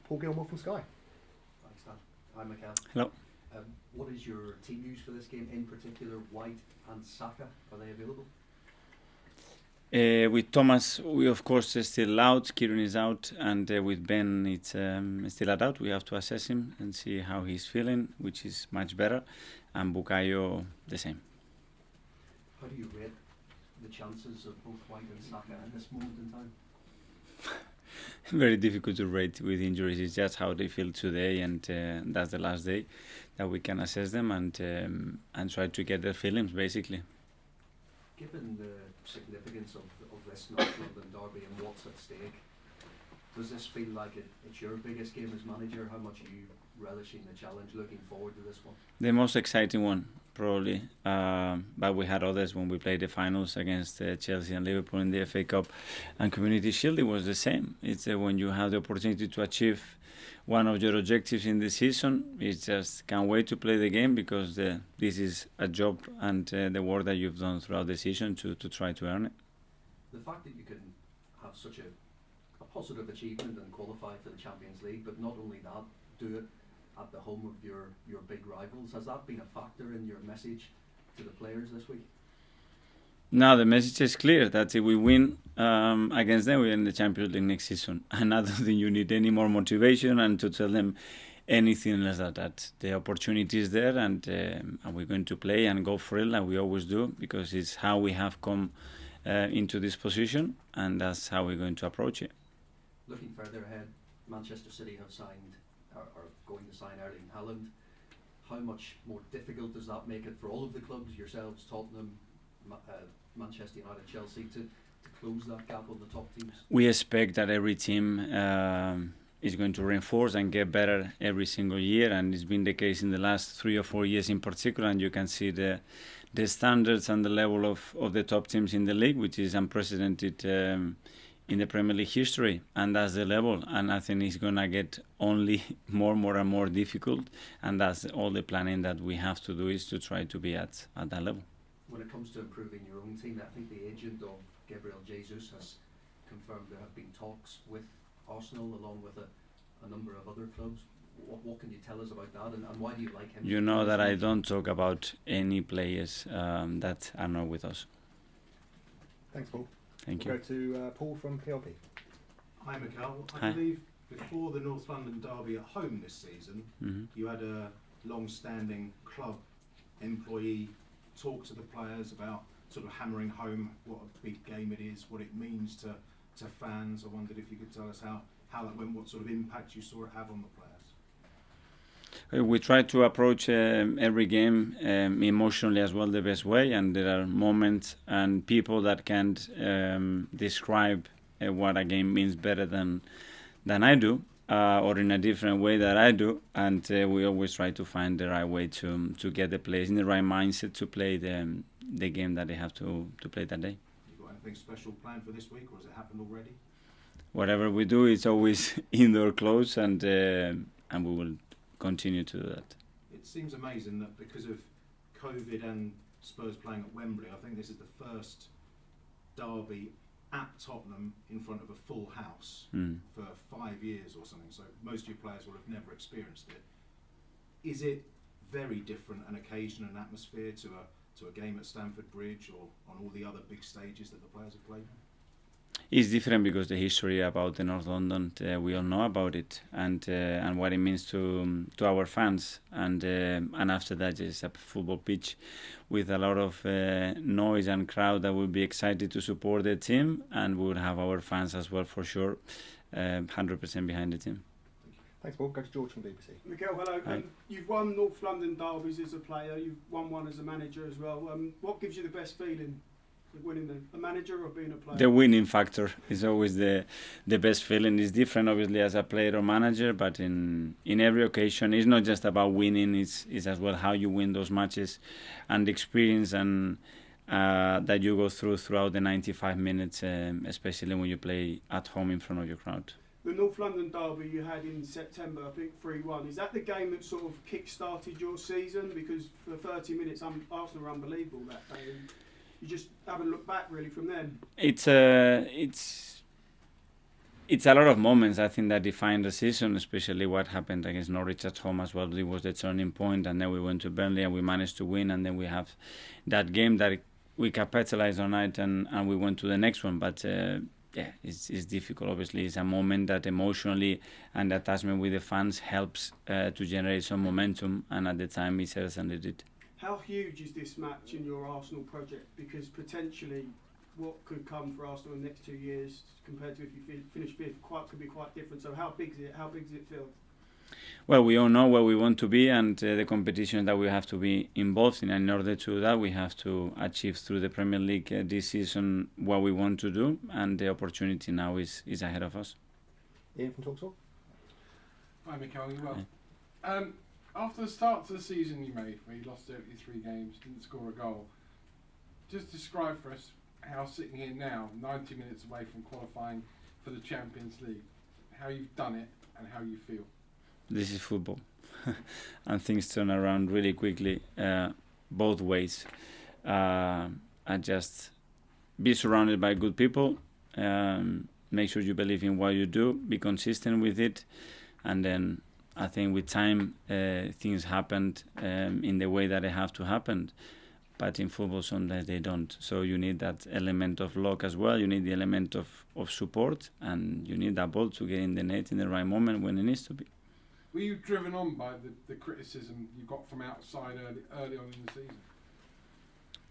Paul Gilmore from Sky. Thanks, Dan. Hi, Mikel. Hello. What is your team use for this game, in particular White and Saka? Are they available? With Thomas, we of course is still out. Kieran is out, and with Ben, it's still a doubt. We have to assess him and see how he's feeling, which is much better. And Bukayo, the same. How do you rate the chances of both White and Saka at this moment in time? Very difficult to rate with injuries. It's just how they feel today, and that's the last day that we can assess them and try to get their feelings, basically. Given the significance of this North London derby and what's at stake, does this feel like it's your biggest game as manager? How much are you relishing the challenge, looking forward to this one? The most exciting one, probably. But we had others when we played the finals against Chelsea and Liverpool in the FA Cup and Community Shield. It was the same. It's when you have the opportunity to achieve one of your objectives in the season. It's just can't wait to play the game, because this is a job and the work that you've done throughout the season to try to earn it. The fact that you can have such a positive achievement and qualify for the Champions League, but not only that, do it at the home of your big rivals, has that been a factor in your message to the players this week? No, the message is clear that if we win against them, we're in the Champions League next season. And I don't think you need any more motivation and to tell them anything less than that. The opportunity is there, and we're going to play and go for it like we always do, because it's how we have come into this position, and that's how we're going to approach it. Looking further ahead, Manchester City have signed, are going to sign Erling Haaland. How much more difficult does that make it for all of the clubs, yourselves, Tottenham, Manchester United, Chelsea, to close that gap on the top teams? We expect that every team is going to reinforce and get better every single year, and it's been the case in the last 3 or 4 years in particular, and you can see the standards and the level of the top teams in the league, which is unprecedented in the Premier League history, and that's the level, and I think it's going to get only more and more difficult, and that's all the planning that we have to do, is to try to be at that level. When it comes to improving your own team, I think the agent of Gabriel Jesus has confirmed there have been talks with Arsenal along with a number of other clubs. What can you tell us about that, and why do you like him? You know that I don't talk about any players that are not with us. Thanks, Paul. Thank you. We'll go to Paul from PLP. Hi, Mikel. Hi. I believe before the North London derby at home this season, you had a long-standing club employee talk to the players about sort of hammering home what a big game it is, what it means to fans. I wondered if you could tell us how that went, what sort of impact you saw it have on the players. We try to approach every game emotionally as well, the best way, and there are moments and people that can't describe what a game means better than I do, or in a different way that I do, and we always try to find the right way to get the players in the right mindset to play the game that they have to play that day. You got anything special planned for this week, or has it happened already? Whatever we do, it's always indoor clothes, and we will continue to do that. It seems amazing that because of COVID and Spurs playing at Wembley, I think this is the first derby at Tottenham in front of a full house for 5 years or something. So most of your players will have never experienced it. Is it very different an occasion and atmosphere to a game at Stamford Bridge or on all the other big stages that the players have played? It's different because the history about the North London, we all know about it, and what it means to our fans, and after that it's a football pitch with a lot of noise and crowd that will be excited to support the team, and we will have our fans as well for sure, 100% behind the team. Thanks, Paul. Go to George from BBC. Mikel, hello. You've won North London derbies as a player. You've won one as a manager as well. What gives you the best feeling? Winning a manager or being a player? The winning factor is always the best feeling. It's different obviously as a player or manager, but in every occasion it's not just about winning, it's as well how you win those matches and the experience and that you go throughout the 95 minutes, especially when you play at home in front of your crowd. The North London derby you had in September, I think 3-1, is that the game that sort of kick-started your season? Because for 30 minutes Arsenal were unbelievable that day. You just haven't looked back really from then. It's it's a lot of moments, I think, that define the season, especially what happened against Norwich at home as well. It was the turning point, and then we went to Burnley and we managed to win, and then we have that game that we capitalized on it, and we went to the next one. But yeah, it's difficult. Obviously, it's a moment that emotionally and the attachment with the fans helps to generate some momentum, and at the time it certainly did. How huge is this match in your Arsenal project? Because potentially what could come for Arsenal in the next 2 years compared to if you finish fifth could be quite different. So how big is it? How big does it feel? Well, we all know where we want to be, and the competition that we have to be involved in. And in order to do that, we have to achieve through the Premier League this season what we want to do, and the opportunity now is ahead of us. Ian from TalkSport. Hi, Mikel. You well? After the start to the season you made, where you lost 33 games, didn't score a goal, just describe for us how sitting here now, 90 minutes away from qualifying for the Champions League, how you've done it and how you feel. This is football, and things turn around really quickly, both ways. I just be surrounded by good people, make sure you believe in what you do, be consistent with it, and then I think with time things happened in the way that they have to happen. But in football sometimes they don't. So you need that element of luck as well. You need the element of support, and you need that ball to get in the net in the right moment when it needs to be. Were you driven on by the criticism you got from outside early on in the season?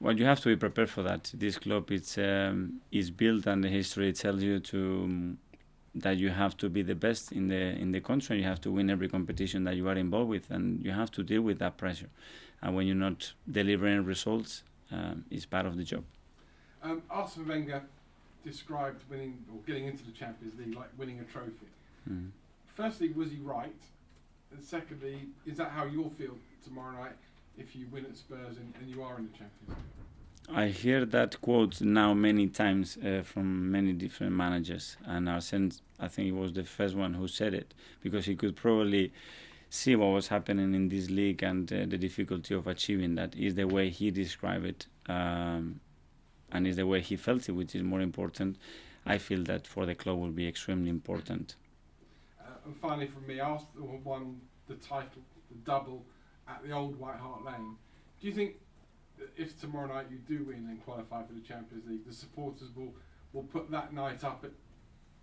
Well, you have to be prepared for that. This club is built, and the history tells you that you have to be the best in the country. You have to win every competition that you are involved with, and you have to deal with that pressure. And when you're not delivering results, it's part of the job. Arsene Wenger described winning or getting into the Champions League like winning a trophy. Mm. Firstly, was he right? And secondly, is that how you'll feel tomorrow night if you win at Spurs and you are in the Champions League? I hear that quote now many times from many different managers, and Arsene, I think he was the first one who said it, because he could probably see what was happening in this league and the difficulty of achieving that. Is the way he described it, and is the way he felt it, which is more important. I feel that for the club will be extremely important. And finally, from me, Arsenal won the title, the double, at the old White Hart Lane. Do you think that if tomorrow night you do win and qualify for the Champions League, the supporters will put that night up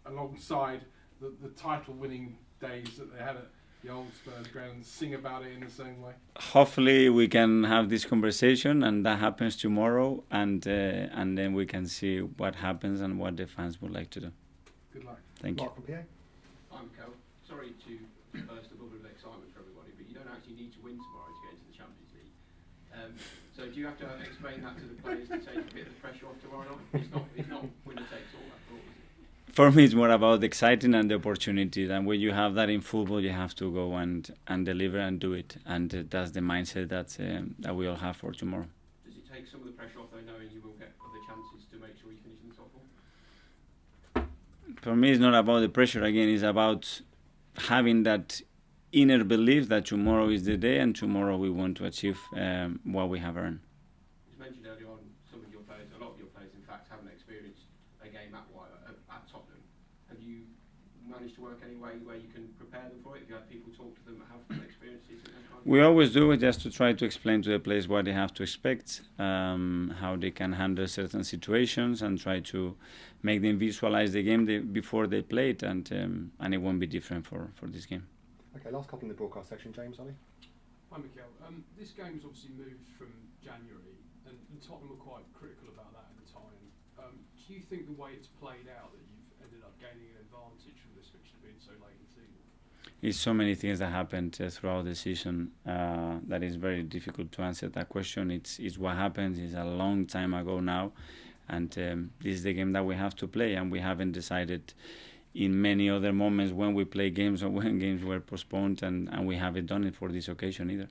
alongside the title-winning days that they had at the old Spurs ground and sing about it in the same way? Hopefully we can have this conversation, and that happens tomorrow, and then we can see what happens and what the fans would like to do. Good luck. Thank you. Mark from PA. I'm Cal. Sorry to burst a bubble of excitement for everybody, but you don't actually need to win tomorrow to get into the Champions League. So do you have to explain that to the players to take a bit of the pressure off tomorrow night? It's not winner takes all that all, is it? For me, it's more about the exciting and the opportunities. And when you have that in football, you have to go and deliver and do it. And that's the mindset that we all have for tomorrow. Does it take some of the pressure off, though, knowing you will get other chances to make sure you finish in the top four? For me, it's not about the pressure. Again, it's about having that inner belief that tomorrow is the day, and tomorrow we want to achieve what we have earned. You mentioned earlier on some of your players, a lot of your players, in fact, haven't experienced a game at Tottenham. Have you managed to work any way where you can prepare them for it? Have you had people talk to them that have experiences? We always do it just to try to explain to the players what they have to expect, how they can handle certain situations, and try to make them visualize the game before they play it, and it won't be different for this game. Okay, last couple in the broadcast section, James, Ollie. Hi, Mikel. This game's obviously moved from January, and Tottenham were quite critical about that at the time. Do you think the way it's played out that you've ended up gaining an advantage from this fixture being so late in the season? It's so many things that happened throughout the season that is very difficult to answer that question. It's what happens. It's a long time ago now, and this is the game that we have to play, and we haven't decided in many other moments when we play games or when games were postponed, and we haven't done it for this occasion either.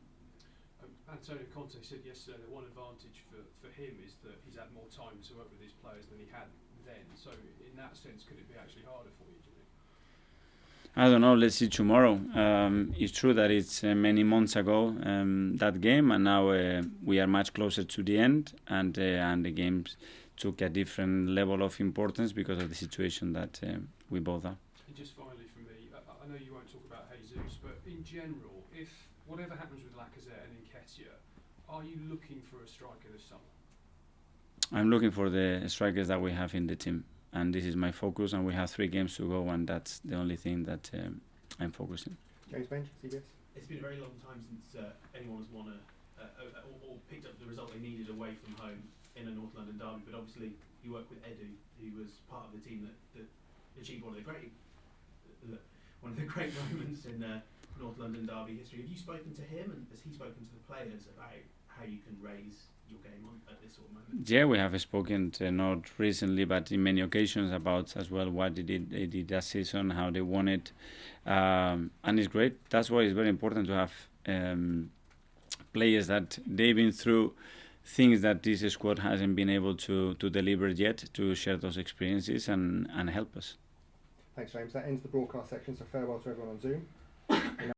Antonio Conte said yesterday that one advantage for him is that he's had more time to work with his players than he had then. So in that sense, could it be actually harder for you, do you think? I don't know. Let's see tomorrow. It's true that it's many months ago, that game, and now we are much closer to the end, and the games took a different level of importance because of the situation that we both are. And just finally from me, I know you won't talk about Jesus, but in general, if whatever happens with Lacazette and Nketiah, are you looking for a striker this summer? I'm looking for the strikers that we have in the team, and this is my focus, and we have 3 games to go, and that's the only thing that I'm focusing. James Bench, CBS. It's been a very long time since anyone has won or picked up the result they needed away from home in a North London derby, but obviously you work with Edu, who was part of the team that achieved one of the great moments in North London derby history. Have you spoken to him, and has he spoken to the players about how you can raise your game on at this sort of moment? Yeah, we have spoken not recently, but in many occasions about as well what they did that season, how they won it, and it's great. That's why it's very important to have players that they've been through things that this squad hasn't been able to deliver yet, to share those experiences and help us. Thanks, James. That ends the broadcast section, so farewell to everyone on Zoom.